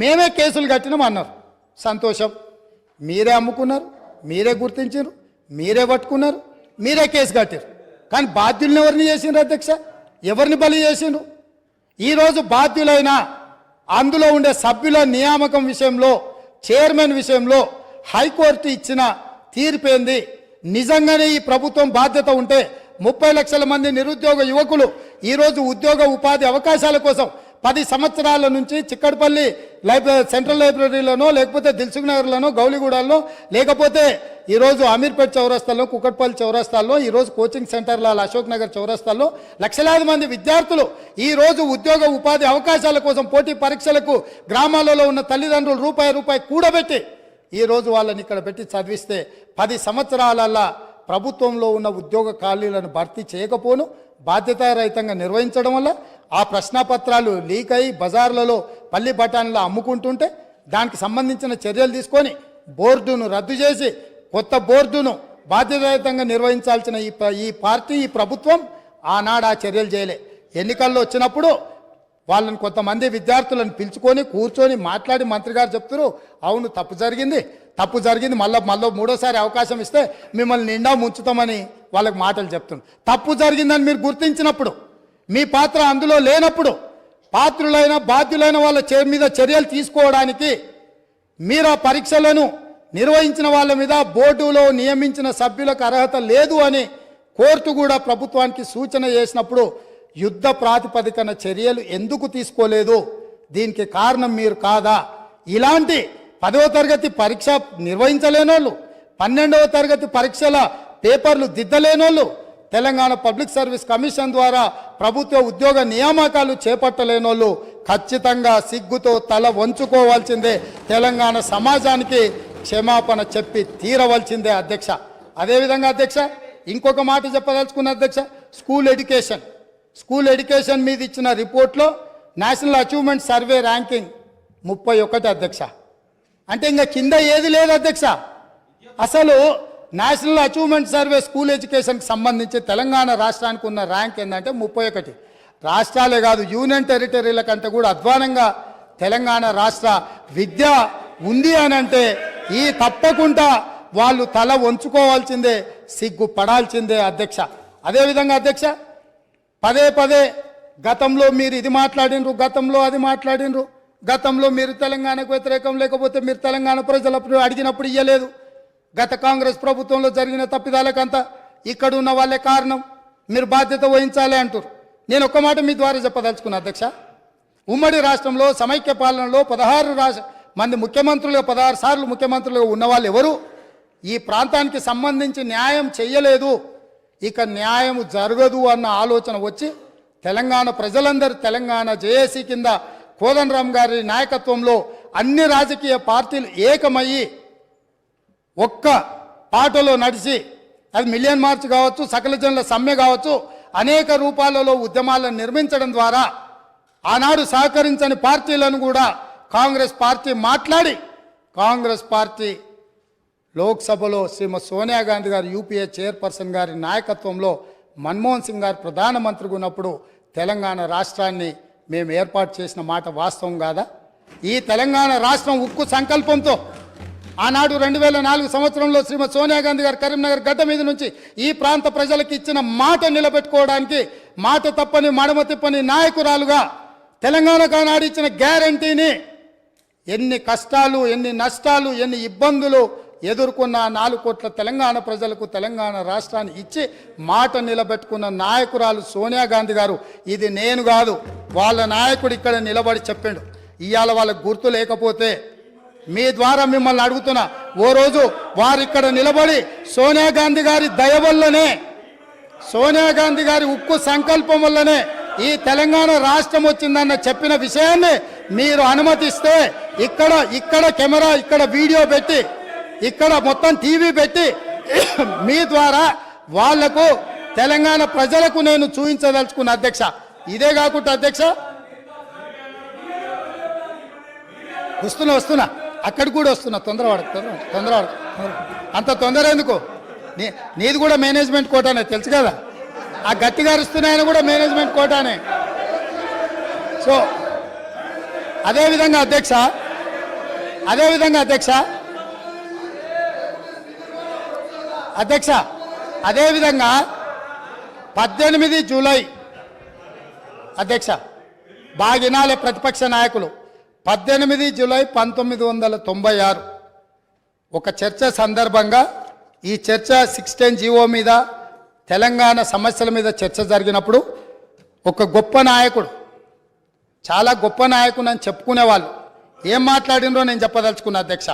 మేమే కేసులు కట్టినాం అన్నారు. సంతోషం, మీరే అమ్ముకున్నారు, మీరే గుర్తించారు, మీరే పట్టుకున్నారు, మీరే కేసు కట్టారు. కానీ బాధ్యులను ఎవరిని చేసిండ్రు అధ్యక్ష? ఎవరిని బలి చేసిండ్రు? ఈరోజు బాధ్యులైన అందులో ఉండే సభ్యుల నియామకం విషయంలో, చైర్మన్ విషయంలో హైకోర్టు ఇచ్చిన తీర్పేంది? నిజంగానే ఈ ప్రభుత్వం బాధ్యత ఉంటే 30 లక్షల మంది నిరుద్యోగ యువకులు ఈరోజు ఉద్యోగ ఉపాధి అవకాశాల కోసం 10 సంవత్సరాల నుంచి చిక్కడపల్లి సెంట్రల్ లైబ్రరీలోనో, లేకపోతే దిల్సుఖ్ నగర్లోనో, గౌలిగూడల్లో, లేకపోతే ఈరోజు అమీర్పేట్ చౌరస్తాల్లో, కుకట్పల్లి చౌరస్తాల్లో, ఈరోజు కోచింగ్ సెంటర్ల అశోక్ నగర్ చౌరస్తాల్లో లక్షలాది మంది విద్యార్థులు ఈరోజు ఉద్యోగ ఉపాధి అవకాశాల కోసం పోటీ పరీక్షలకు గ్రామాలలో ఉన్న తల్లిదండ్రులు రూపాయి కూడబెట్టి ఈరోజు వాళ్ళని ఇక్కడ పెట్టి చదివిస్తే 10 సంవత్సరాలల్లా ప్రభుత్వంలో ఉన్న ఉద్యోగ ఖాళీలను భర్తీ చేయకపోను బాధ్యతారహితంగా నిర్వహించడం వల్ల ఆ ప్రశ్నపత్రాలు లీక్ అయి బజార్లలో పల్లి బఠానీలు అమ్ముకుంటుంటే దానికి సంబంధించిన చర్యలు తీసుకొని బోర్డును రద్దు చేసి కొత్త బోర్డును బాధ్యతారహితంగా నిర్వహించాల్సిన ఈ పార్టీ, ఈ ప్రభుత్వం ఆనాడు ఆ చర్యలు చేయలే. ఎన్నికల్లో వచ్చినప్పుడు వాళ్ళని కొంతమంది విద్యార్థులను పిలుచుకొని కూర్చొని మాట్లాడి మంత్రి గారు చెప్తారు, అవును తప్పు జరిగింది, మళ్ళీ మూడోసారి అవకాశం ఇస్తే మిమ్మల్ని నిండా ముంచుతామని వాళ్ళకి మాటలు చెప్తున్నారు. తప్పు జరిగిందని మీరు గుర్తించినప్పుడు, మీ పాత్ర అందులో లేనప్పుడు, పాత్రులైన బాధ్యులైన వాళ్ళ మీద చర్యలు తీసుకోవడానికి మీరు ఆ పరీక్షలను నిర్వహించిన వాళ్ళ మీద బోర్డులో నియమించిన సభ్యులకు అర్హత లేదు అని కోర్టు కూడా ప్రభుత్వానికి సూచన చేసినప్పుడు యుద్ధ ప్రాతిపదికన చర్యలు ఎందుకు తీసుకోలేదు? దీనికి కారణం మీరు కాదా? ఇలాంటి 10వ తరగతి పరీక్ష నిర్వహించలేనోళ్ళు, 12వ తరగతి పరీక్షల పేపర్లు దిద్దలేనోళ్ళు, తెలంగాణ పబ్లిక్ సర్వీస్ కమిషన్ ద్వారా ప్రభుత్వ ఉద్యోగ నియామకాలు చేపట్టలేనోళ్ళు ఖచ్చితంగా సిగ్గుతో తల వంచుకోవాల్సిందే. తెలంగాణ సమాజానికి క్షమాపణ చెప్పి తీరవలసిందే అధ్యక్ష. అదేవిధంగా అధ్యక్ష ఇంకొక మాట చెప్పదలుచుకున్న అధ్యక్ష, స్కూల్ ఎడ్యుకేషన్ మీద ఇచ్చిన రిపోర్ట్లో నేషనల్ అచీవ్మెంట్ సర్వే ర్యాంకింగ్ 31 అధ్యక్ష. అంటే ఇంకా కింద ఏది లేదు అధ్యక్ష. అసలు నేషనల్ అచీవ్మెంట్ సర్వే స్కూల్ ఎడ్యుకేషన్కి సంబంధించి తెలంగాణ రాష్ట్రానికి ఉన్న ర్యాంక్ ఏంటంటే 31. రాష్ట్రాలే కాదు, యూనియన్ టెరిటరీల కంటే కూడా అధ్వానంగా తెలంగాణ రాష్ట్ర విద్య ఉంది అని అంటే ఈ తప్పకుండా వాళ్ళు తల వంచుకోవాల్సిందే, సిగ్గుపడాల్సిందే అధ్యక్ష. అదేవిధంగా అధ్యక్ష పదే గతంలో మీరు ఇది మాట్లాడినరు, గతంలో అది మాట్లాడినరు, గతంలో మీరు తెలంగాణకు వ్యతిరేకం, లేకపోతే మీరు తెలంగాణ ప్రజలప్పుడు అడిగినప్పుడు ఇయ్యలేదు, గత కాంగ్రెస్ ప్రభుత్వంలో జరిగిన తప్పిదాలకంతా ఇక్కడ ఉన్న వాళ్ళే కారణం, మీరు బాధ్యత వహించాలి అంటారు. నేను ఒక్క మాట మీ ద్వారా చెప్పదలుచుకున్నా అధ్యక్ష. ఉమ్మడి రాష్ట్రంలో సమైక్య పాలనలో 16 మంది ముఖ్యమంత్రులుగా 16 సార్లు ముఖ్యమంత్రులుగా ఉన్న వాళ్ళు ఎవరు ఈ ప్రాంతానికి సంబంధించి న్యాయం చెయ్యలేదు, ఇక న్యాయం జరగదు అన్న ఆలోచన వచ్చి తెలంగాణ ప్రజలందరూ తెలంగాణ జేఏసీ కింద కోదండరామ్ గారి నాయకత్వంలో అన్ని రాజకీయ పార్టీలు ఏకమయ్యి ఒక్క పాటలో నడిచి, అది మిలియన్ మార్చ్ కావచ్చు, సకల జనుల సమ్మె కావచ్చు, అనేక రూపాలలో ఉద్యమాలను నిర్మించడం ద్వారా ఆనాడు సహకరించని పార్టీలను కూడా కాంగ్రెస్ పార్టీ మాట్లాడి కాంగ్రెస్ పార్టీ లోక్సభలో శ్రీమతి సోనియా గాంధీ గారు యూపీఏ చైర్పర్సన్ గారి నాయకత్వంలో మన్మోహన్ సింగ్ గారు ప్రధానమంత్రిగా ఉన్నప్పుడు తెలంగాణ రాష్ట్రాన్ని మేము ఏర్పాటు చేసిన మాట వాస్తవం కాదా? ఈ తెలంగాణ రాష్ట్రం ఉక్కు సంకల్పంతో ఆనాడు 2004 సంవత్సరంలో శ్రీమతి సోనియా గాంధీ గారు కరీంనగర్ గడ్డ మీద నుంచి ఈ ప్రాంత ప్రజలకు ఇచ్చిన మాట నిలబెట్టుకోవడానికి మాట తప్పని మడమ తిప్పని నాయకురాలుగా తెలంగాణకు ఆనాడు ఇచ్చిన గ్యారంటీని ఎన్ని కష్టాలు, ఎన్ని నష్టాలు, ఎన్ని ఇబ్బందులు ఎదుర్కొన్న 4 కోట్ల తెలంగాణ ప్రజలకు తెలంగాణ రాష్ట్రాన్ని ఇచ్చి మాట నిలబెట్టుకున్న నాయకురాలు సోనియా గాంధీ గారు. ఇది నేను కాదు, వాళ్ళ నాయకుడు ఇక్కడ నిలబడి చెప్పిండు. ఇవాళ వాళ్ళకు గుర్తు లేకపోతే మీ ద్వారా మిమ్మల్ని అడుగుతున్నా, ఓ రోజు వారు ఇక్కడ నిలబడి సోనియా గాంధీ గారి దయ వల్లనే, సోనియా గాంధీ గారి ఉక్కు సంకల్పం వల్లనే ఈ తెలంగాణ రాష్ట్రం వచ్చిందన్న చెప్పిన విషయాన్ని మీరు అనుమతిస్తే ఇక్కడ కెమెరా, ఇక్కడ వీడియో పెట్టి, ఇక్కడ మొత్తం టీవీ పెట్టి మీ ద్వారా వాళ్లకు తెలంగాణ ప్రజలకు నేను చూపించదలుచుకున్న అధ్యక్ష. ఇదే కాకుండా అధ్యక్ష వస్తున్నా అక్కడికి కూడా వస్తున్నా, తొందరపడ అంత తొందర ఎందుకు? నీది కూడా మేనేజ్మెంట్ కోటానే తెలుసు కదా, ఆ గట్టిగా అరుస్తున్నాయని కూడా మేనేజ్మెంట్ కోటానే. సో అదేవిధంగా అధ్యక్ష అదేవిధంగా అధ్యక్ష అదేవిధంగా 18 జూలై అధ్యక్ష బాగినాలే ప్రతిపక్ష నాయకులు 18 జూలై 1996 ఒక చర్చ సందర్భంగా ఈ చర్చ 16 జీవో మీద తెలంగాణ సమస్యల మీద చర్చ జరిగినప్పుడు ఒక గొప్ప నాయకుడు చాలా గొప్ప నాయకుడు అని చెప్పుకునేవాళ్ళు ఏం మాట్లాడినరో నేను చెప్పదలుచుకున్నా అధ్యక్ష.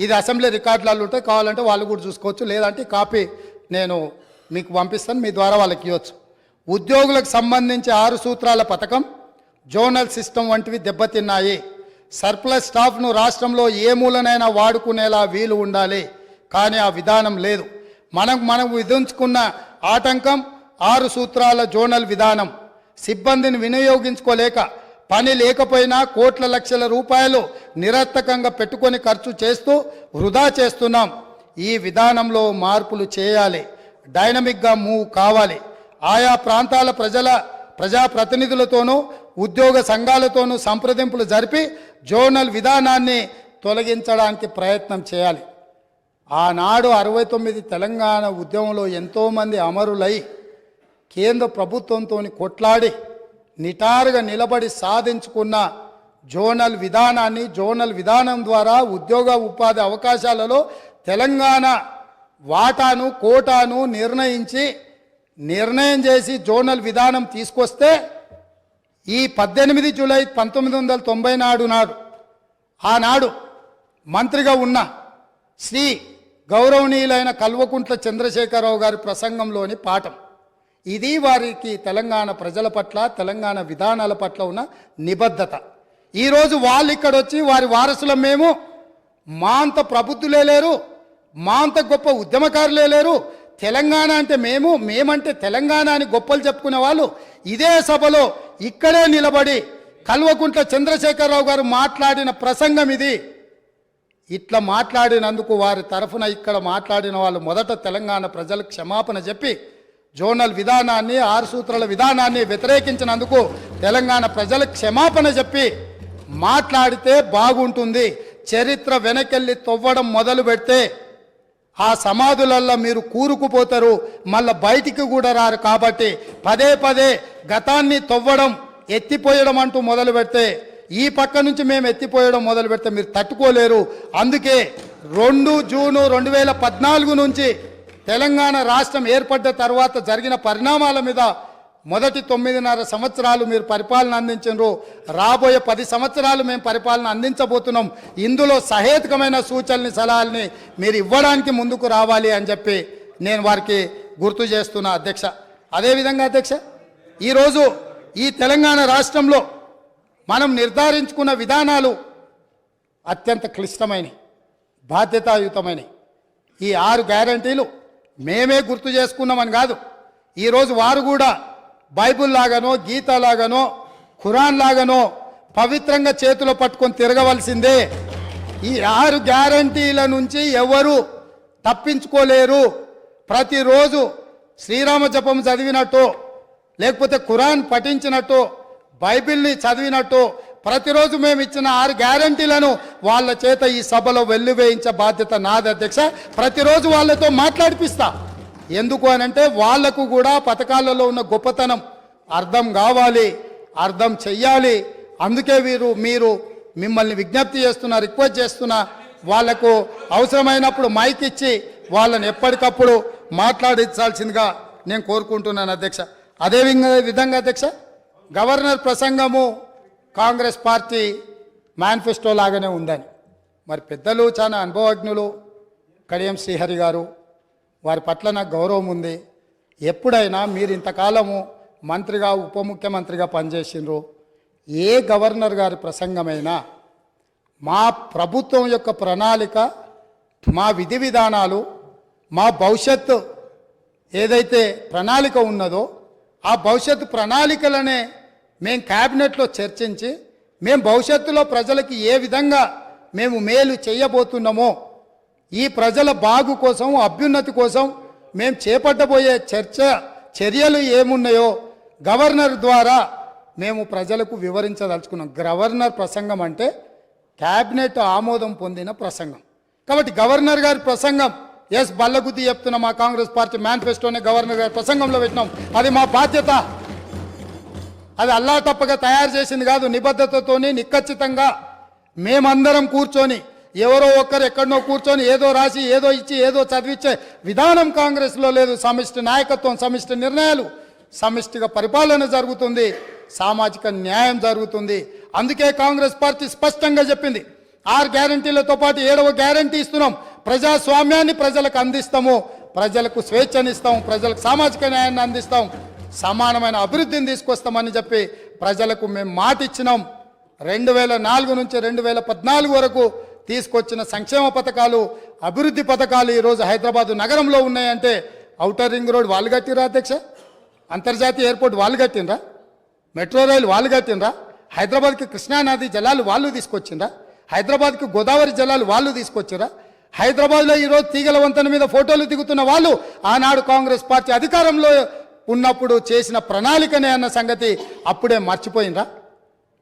ఇది అసెంబ్లీ రికార్డులలో ఉంటే కావాలంటే వాళ్ళు కూడా చూసుకోవచ్చు, లేదంటే కాపీ నేను మీకు పంపిస్తాను, మీ ద్వారా వాళ్ళకి ఇవ్వచ్చు. ఉద్యోగులకు సంబంధించి 6 సూత్రాల పథకం, జోనల్ సిస్టమ్ వంటివి దెబ్బతిన్నాయి. సర్ప్లస్ స్టాఫ్ను రాష్ట్రంలో ఏ మూలనైనా వాడుకునేలా వీలు ఉండాలి, కానీ ఆ విధానం లేదు. మనం విధించుకున్న ఆటంకం 6 సూత్రాల జోనల్ విధానం. సిబ్బందిని వినియోగించుకోలేక పని లేకపోయినా కోట్ల లక్షల రూపాయలు నిరర్థకంగా పెట్టుకొని ఖర్చు చేస్తూ వృధా చేస్తున్నాం. ఈ విధానంలో మార్పులు చేయాలి, డైనమిక్గా మూవ్ కావాలి. ఆయా ప్రాంతాల ప్రజాప్రతినిధులతోనూ ఉద్యోగ సంఘాలతోనూ సంప్రదింపులు జరిపి జోనల్ విధానాన్ని తొలగించడానికి ప్రయత్నం చేయాలి. ఆనాడు 69 తెలంగాణ ఉద్యమంలో ఎంతోమంది అమరులై కేంద్ర ప్రభుత్వంతో కొట్లాడి నిటారుగా నిలబడి సాధించుకున్న జోనల్ విధానాన్ని, జోనల్ విధానం ద్వారా ఉద్యోగ ఉపాధి అవకాశాలలో తెలంగాణ వాటాను కోటాను నిర్ణయం చేసి జోనల్ విధానం తీసుకొస్తే ఈ 18 జూలై 1990 నాడు ఆనాడు మంత్రిగా ఉన్న శ్రీ గౌరవనీయులైన కల్వకుంట్ల చంద్రశేఖరరావు గారి ప్రసంగంలోని పాఠం ఇది. వారికి తెలంగాణ ప్రజల పట్ల, తెలంగాణ విధానాల పట్ల ఉన్న నిబద్ధత. ఈరోజు వాళ్ళు ఇక్కడ వచ్చి వారి వారసులం మేము, మా అంత ప్రబుద్ధులే లేరు, మా అంత గొప్ప ఉద్యమకారులే లేరు, తెలంగాణ అంటే మేమంటే తెలంగాణ అని గొప్పలు చెప్పుకునే వాళ్ళు ఇదే సభలో ఇక్కడే నిలబడి కల్వకుంట్ల చంద్రశేఖరరావు గారు మాట్లాడిన ప్రసంగం ఇది. ఇట్లా మాట్లాడినందుకు వారి తరఫున ఇక్కడ మాట్లాడిన వాళ్ళు మొదట తెలంగాణ ప్రజలకు క్షమాపణ చెప్పి జోనల్ విధానాన్ని, 6 సూత్రాల విధానాన్ని వ్యతిరేకించినందుకు తెలంగాణ ప్రజలకు క్షమాపణ చెప్పి మాట్లాడితే బాగుంటుంది. చరిత్ర వెనకెళ్ళి తవ్వడం మొదలు పెడితే ఆ సమాధులల్లో మీరు కూరుకుపోతారు, మళ్ళీ బయటికి కూడా రారు. కాబట్టి పదే గతాన్ని తవ్వడం, ఎత్తిపోయడం అంటూ మొదలు పెడితే, ఈ పక్క నుంచి మేము ఎత్తిపోయడం మొదలు పెడితే మీరు తట్టుకోలేరు. అందుకే 2 జూను 2014 నుంచి తెలంగాణ రాష్ట్రం ఏర్పడ్డ తర్వాత జరిగిన పరిణామాల మీద మొదటి 9.5 సంవత్సరాలు మీరు పరిపాలన అందించారు, రాబోయే 10 సంవత్సరాలు మేము పరిపాలన అందించబోతున్నాం. ఇందులో సహేతుకమైన సూచనల్ని, సలహాలని మీరు ఇవ్వడానికి ముందుకు రావాలి అని చెప్పి నేను వారికి గుర్తు చేస్తున్నా అధ్యక్ష. అదేవిధంగా అధ్యక్ష, ఈరోజు ఈ తెలంగాణ రాష్ట్రంలో మనం నిర్ధారించుకున్న విధానాలు అత్యంత క్లిష్టమైనవి, బాధ్యతాయుతమైనవి. ఈ 6 గ్యారంటీలు మేమే గుర్తు చేసుకున్నామని కాదు, ఈరోజు వారు కూడా బైబుల్ లాగానో, గీత లాగానో, ఖురాన్ లాగానో పవిత్రంగా చేతిలో పట్టుకొని తిరగవలసిందే. ఈ 6 గ్యారంటీల నుంచి ఎవరు తప్పించుకోలేరు. ప్రతిరోజు శ్రీరామ జపం చదివినట్టు, లేకపోతే ఖురాన్ పఠించినట్టు, బైబిల్ని చదివినట్టు ప్రతిరోజు మేము ఇచ్చిన 6 గ్యారంటీలను వాళ్ళ చేత ఈ సభలో వెల్లువేయించే బాధ్యత నాది అధ్యక్ష. ప్రతిరోజు వాళ్ళతో మాట్లాడిపిస్తా. ఎందుకు అనంటే వాళ్లకు కూడా పథకాలలో ఉన్న గొప్పతనం అర్థం కావాలి, అర్థం చెయ్యాలి. అందుకే మీరు మిమ్మల్ని విజ్ఞప్తి చేస్తున్నా, రిక్వెస్ట్ చేస్తున్నా, వాళ్లకు అవసరమైనప్పుడు మైక్ ఇచ్చి వాళ్ళని ఎప్పటికప్పుడు మాట్లాడించాల్సిందిగా నేను కోరుకుంటున్నాను అధ్యక్ష. అదే విధంగా అధ్యక్ష, గవర్నర్ ప్రసంగము కాంగ్రెస్ పార్టీ మేనిఫెస్టో లాగానే ఉందని మరి పెద్దలు, చాలా అనుభవజ్ఞులు కడియం శ్రీహరి గారు, వారి పట్ల నాకు గౌరవం ఉంది. ఎప్పుడైనా మీరు ఇంతకాలము మంత్రిగా, ఉప ముఖ్యమంత్రిగా పనిచేసిండ్రు, ఏ గవర్నర్ గారి ప్రసంగమైనా మా ప్రభుత్వం యొక్క ప్రణాళిక, మా విధి విధానాలు, మా భవిష్యత్తు ఏదైతే ప్రణాళిక ఉన్నదో ఆ భవిష్యత్తు ప్రణాళికలనే మేము క్యాబినెట్లో చర్చించి మేము భవిష్యత్తులో ప్రజలకి ఏ విధంగా మేము మేలు చేయబోతున్నామో, ఈ ప్రజల బాగు కోసం, అభ్యున్నతి కోసం మేము చేపట్టబోయే చర్యలు ఏమున్నాయో గవర్నర్ ద్వారా మేము ప్రజలకు వివరించదలుచుకున్నాం. గవర్నర్ ప్రసంగం అంటే క్యాబినెట్ ఆమోదం పొందిన ప్రసంగం. కాబట్టి గవర్నర్ గారి ప్రసంగం ఎస్ బల్లగుద్ది చెప్తున్న మా కాంగ్రెస్ పార్టీ మేనిఫెస్టోనే గవర్నర్ గారి ప్రసంగంలో పెట్టినాం. అది మా బాధ్యత. అది అల్లా తప్పగా తయారు చేసింది కాదు. నిబద్ధతతోని నిక్కచ్చితంగా మేమందరం కూర్చొని ఎవరో ఒక్కరు ఎక్కడనో కూర్చొని ఏదో రాసి ఏదో ఇచ్చి ఏదో చదివించే విధానం కాంగ్రెస్లో లేదు. సమిష్టి నాయకత్వం, సమిష్టి నిర్ణయాలు, సమిష్టిగా పరిపాలన జరుగుతుంది, సామాజిక న్యాయం జరుగుతుంది. అందుకే కాంగ్రెస్ పార్టీ స్పష్టంగా చెప్పింది 6 గ్యారంటీలతో పాటు 7వ గ్యారంటీ ఇస్తున్నాం. ప్రజాస్వామ్యాన్ని ప్రజలకు అందిస్తాము, ప్రజలకు స్వేచ్ఛనిస్తాం, ప్రజలకు సామాజిక న్యాయాన్ని అందిస్తాం, సమానమైన అభివృద్ధిని తీసుకొస్తామని చెప్పి ప్రజలకు మేము మాట ఇచ్చినాం. 2004 నుంచి 2014 వరకు తీసుకొచ్చిన సంక్షేమ పథకాలు, అభివృద్ధి పథకాలు ఈరోజు హైదరాబాదు నగరంలో ఉన్నాయంటే ఔటర్ రింగ్ రోడ్ వాళ్ళు కట్టిరా అధ్యక్ష, అంతర్జాతీయ ఎయిర్పోర్ట్ వాళ్ళు కట్టినరా, మెట్రో రైలు వాళ్ళు కట్టినరా, హైదరాబాద్కి కృష్ణానది జలాలు వాళ్ళు తీసుకొచ్చిండ్రా, హైదరాబాద్కి గోదావరి జలాలు వాళ్ళు తీసుకొచ్చిరా, హైదరాబాద్లో ఈరోజు తీగల వంతెన మీద ఫోటోలు దిగుతున్న వాళ్ళు ఆనాడు కాంగ్రెస్ పార్టీ అధికారంలో ఉన్నప్పుడు చేసిన ప్రణాళికనే అన్న సంగతి అప్పుడే మర్చిపోయినరా.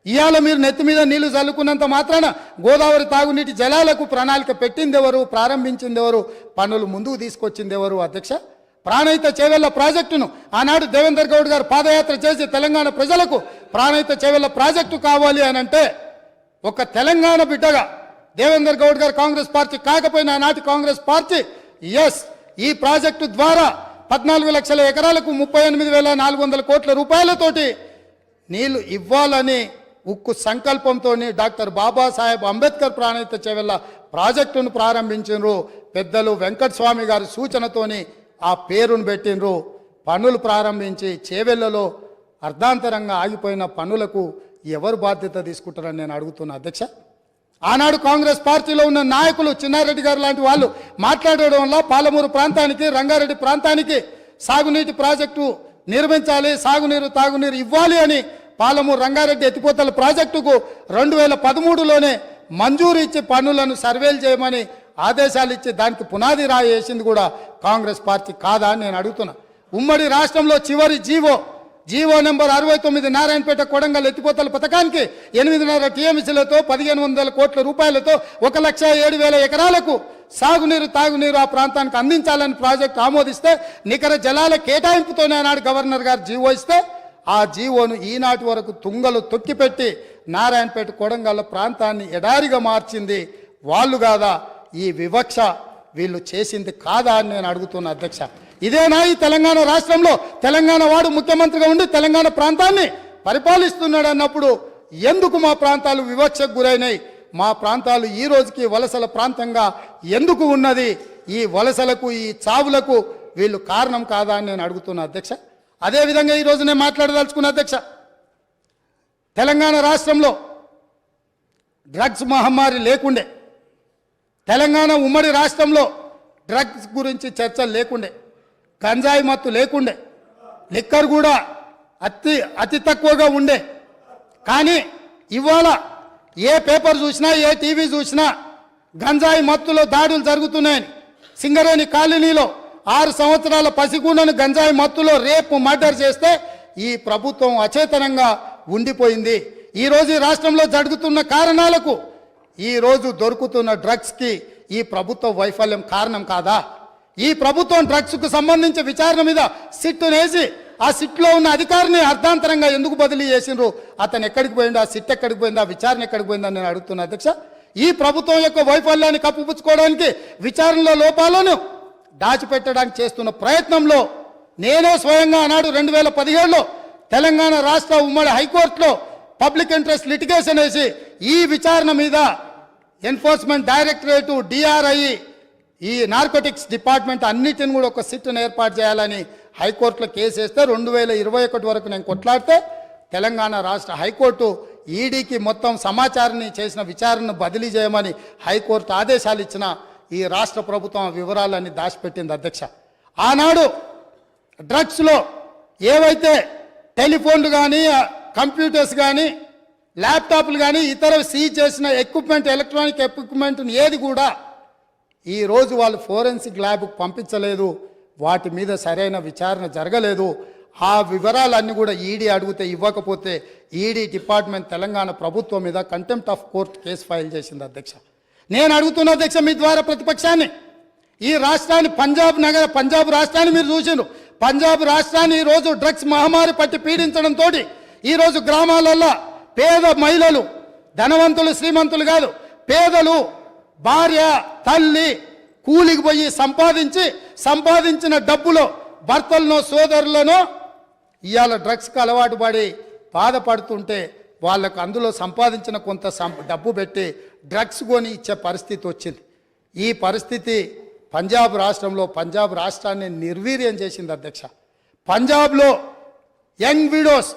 ఇవాళ మీరు నెత్తి మీద నీళ్లు చల్లుకున్నంత మాత్రాన గోదావరి తాగునీటి జలాలకు ప్రణాళిక పెట్టింది ఎవరు, ప్రారంభించింది ఎవరు, పనులు ముందుకు తీసుకొచ్చింది ఎవరు అధ్యక్ష? ప్రాణహిత చేవెళ్ల ప్రాజెక్టును ఆనాడు దేవేందర్ గౌడ్ గారు పాదయాత్ర చేసి తెలంగాణ ప్రజలకు ప్రాణహిత చేవెళ్ల ప్రాజెక్టు కావాలి అని అంటే ఒక తెలంగాణ బిడ్డగా దేవేందర్ గౌడ్ గారు కాంగ్రెస్ పార్టీ కాకపోయినా ఆనాటి కాంగ్రెస్ పార్టీ ఎస్ ఈ ప్రాజెక్టు ద్వారా 14 లక్షల ఎకరాలకు 38,400 కోట్ల రూపాయలతోటి నీళ్లు ఇవ్వాలని ఉక్కు సంకల్పంతో డాక్టర్ బాబాసాహెబ్ అంబేద్కర్ ప్రాణహిత చేవెళ్ల ప్రాజెక్టును ప్రారంభించారు. పెద్దలు వెంకటస్వామి గారి సూచనతోని ఆ పేరును పెట్టినరు. పనులు ప్రారంభించి చేవెళ్లలో అర్ధాంతరంగా ఆగిపోయిన పనులకు ఎవరు బాధ్యత తీసుకుంటారని నేను అడుగుతున్నా అధ్యక్ష. ఆనాడు కాంగ్రెస్ పార్టీలో ఉన్న నాయకులు చిన్నారెడ్డి గారు లాంటి వాళ్ళు మాట్లాడడం వల్ల పాలమూరు ప్రాంతానికి, రంగారెడ్డి ప్రాంతానికి సాగునీటి ప్రాజెక్టు నిర్మించాలి, సాగునీరు తాగునీరు ఇవ్వాలి అని పాలమూరు రంగారెడ్డి ఎత్తిపోతల ప్రాజెక్టుకు 2013లోనే మంజూరు ఇచ్చి పనులను సర్వేలు చేయమని ఆదేశాలు ఇచ్చి దానికి పునాది రాయి వేసింది కూడా కాంగ్రెస్ పార్టీ కాదా అని నేను అడుగుతున్నా. ఉమ్మడి రాష్ట్రంలో చివరి జీవో నెంబర్ 69 నారాయణపేట కొడంగల్ ఎత్తిపోతల పథకానికి 8.5 టీఎంసీలతో 1,500 కోట్ల రూపాయలతో 1,07,000 ఎకరాలకు సాగునీరు తాగునీరు ఆ ప్రాంతానికి అందించాలని ప్రాజెక్టు ఆమోదిస్తే నికర జలాల కేటాయింపుతోనే ఆనాడు గవర్నర్ గారు జీవో ఇస్తే ఆ జీవోను ఈనాటి వరకు తుంగలు తొక్కిపెట్టి నారాయణపేట కొడంగల్ ప్రాంతాన్ని ఎడారిగా మార్చింది వాళ్ళు కాదా? ఈ వివక్ష వీళ్ళు చేసింది కాదా అని నేను అడుగుతున్నా అధ్యక్ష. ఇదేనా ఈ తెలంగాణ రాష్ట్రంలో తెలంగాణ వాడు ముఖ్యమంత్రిగా ఉండి తెలంగాణ ప్రాంతాన్ని పరిపాలిస్తున్నాడు అన్నప్పుడు ఎందుకు మా ప్రాంతాలు వివక్షకు గురైనాయి? మా ప్రాంతాలు ఈ రోజుకి వలసల ప్రాంతంగా ఎందుకు ఉన్నది? ఈ వలసలకు, ఈ చావులకు వీళ్ళు కారణం కాదా అని నేను అడుగుతున్నా అధ్యక్ష. అదేవిధంగా ఈరోజు నేను మాట్లాడదలుచుకున్న అధ్యక్ష, తెలంగాణ రాష్ట్రంలో డ్రగ్స్ మహమ్మారి లేకుండే, తెలంగాణ ఉమ్మడి రాష్ట్రంలో డ్రగ్స్ గురించి చర్చలు లేకుండే, గంజాయి మత్తు లేకుండే, లిక్కర్ కూడా అతి తక్కువగా ఉండే. కానీ ఇవాళ ఏ పేపర్ చూసినా, ఏ టీవీ చూసినా గంజాయి మత్తులో దాడులు జరుగుతున్నాయని, సింగరేణి కాలనీలో 6 సంవత్సరాల పసిగుండను గంజాయి మత్తులో రేపు మర్డర్ చేస్తే ఈ ప్రభుత్వం అచేతనంగా ఉండిపోయింది. ఈరోజు ఈ రాష్ట్రంలో జరుగుతున్న కారణాలకు, ఈరోజు దొరుకుతున్న డ్రగ్స్కి ఈ ప్రభుత్వ వైఫల్యం కారణం కాదా? ఈ ప్రభుత్వం డ్రగ్స్కు సంబంధించి విచారణ మీద సిట్టు వేసి ఆ సిట్లో ఉన్న అధికారిని అర్ధాంతరంగా ఎందుకు బదిలీ చేసిండ్రు? అతను ఎక్కడికి పోయిండు? ఆ సిట్ ఎక్కడికి పోయింది? ఆ విచారణ ఎక్కడికి పోయిందని నేను అడుగుతున్నా అధ్యక్ష. ఈ ప్రభుత్వం యొక్క వైఫల్యాన్ని కప్పిపుచ్చుకోవడానికి, విచారణలో లోపాలను దాచిపెట్టడానికి చేస్తున్న ప్రయత్నంలో నేనే స్వయంగా ఆనాడు 2017లో తెలంగాణ రాష్ట్ర ఉమ్మడి హైకోర్టులో పబ్లిక్ ఇంట్రెస్ట్ లిటిగేషన్ వేసి ఈ విచారణ మీద ఎన్ఫోర్స్మెంట్ డైరెక్టరేటు, డిఆర్ఐ, ఈ నార్కోటిక్స్ డిపార్ట్మెంట్ అన్నిటిని కూడా ఒక సిట్ను ఏర్పాటు చేయాలని హైకోర్టులో కేసు వేస్తే 2021 వరకు నేను కొట్లాడితే తెలంగాణ రాష్ట్ర హైకోర్టు ఈడీకి మొత్తం సమాచారాన్ని చేసిన విచారణను బదిలీ చేయమని హైకోర్టు ఆదేశాలు ఇచ్చిన ఈ రాష్ట్ర ప్రభుత్వం వివరాలన్నీ దాచిపెట్టింది అధ్యక్ష. ఆనాడు డ్రగ్స్లో ఏవైతే టెలిఫోన్లు కానీ, కంప్యూటర్స్ కానీ, ల్యాప్టాప్లు కానీ ఇతర సీజ్ చేసిన ఎక్విప్మెంట్, ఎలక్ట్రానిక్ ఎక్విప్మెంట్ని ఏది కూడా ఈరోజు వాళ్ళు ఫోరెన్సిక్ ల్యాబ్కు పంపించలేదు. వాటి మీద సరైన విచారణ జరగలేదు. ఆ వివరాలన్నీ కూడా ఈడీ అడిగితే ఇవ్వకపోతే ఈడీ డిపార్ట్మెంట్ తెలంగాణ ప్రభుత్వం మీద contempt of court case file చేసింది అధ్యక్ష. నేను అడుగుతున్న అధ్యక్ష మీ ద్వారా ప్రతిపక్షాన్ని, ఈ రాష్ట్రాన్ని పంజాబ్ రాష్ట్రాన్ని మీరు చూసిండ్రు. పంజాబ్ రాష్ట్రాన్ని ఈరోజు డ్రగ్స్ మహమ్మారి పట్టి పీడించడంతో ఈరోజు గ్రామాలల్లో పేద మహిళలు, ధనవంతులు శ్రీమంతులు కాదు, పేదలు భార్య తల్లి కూలికి పోయి సంపాదించిన డబ్బులో భర్తలను సోదరులను ఇవాళ డ్రగ్స్కి అలవాటు పడి బాధపడుతుంటే వాళ్ళకు అందులో సంపాదించిన కొంత డబ్బు పెట్టి డ్రగ్స్ కొని ఇచ్చే పరిస్థితి వచ్చింది. ఈ పరిస్థితి పంజాబ్ రాష్ట్రాన్ని నిర్వీర్యం చేసింది అధ్యక్ష. పంజాబ్లో యంగ్ విడోస్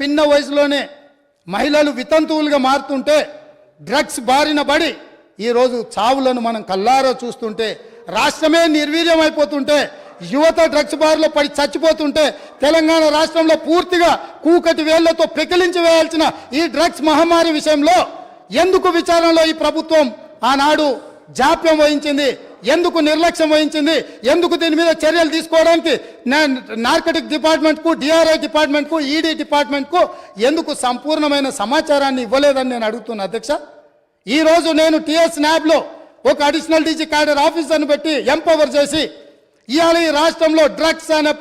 పిన్న వయసులోనే మహిళలు వితంతువులుగా మారుతుంటే డ్రగ్స్ బారిన పడి ఈరోజు చావులను మనం కల్లారో చూస్తుంటే, రాష్ట్రమే నిర్వీర్యం అయిపోతుంటే, యువత డ్రగ్స్ బారిలో పడి చచ్చిపోతుంటే, తెలంగాణ రాష్ట్రంలో పూర్తిగా కూకటి వేళ్లతో పెకిలించి వేయాల్సిన ఈ డ్రగ్స్ మహమ్మారి విషయంలో ఎందుకు విచారణలో ఈ ప్రభుత్వం ఆనాడు జాప్యం వహించింది, ఎందుకు నిర్లక్ష్యం వహించింది, ఎందుకు దీని మీద చర్యలు తీసుకోవడానికి నార్కటిక్ డిపార్ట్మెంట్కు, డిఆర్ఐ డిపార్ట్మెంట్కు, ఈడీ డిపార్ట్మెంట్కు ఎందుకు సంపూర్ణమైన సమాచారాన్ని ఇవ్వలేదని నేను అడుగుతున్నా అధ్యక్ష. ఈరోజు నేను టిఎస్ న్యాబ్లో ఒక అడిషనల్ డీజీ క్యాడర్ ఆఫీసర్ని పెట్టి ఎంపవర్ చేసి ఇవాళ ఈ రాష్ట్రంలో డ్రగ్స్ అనే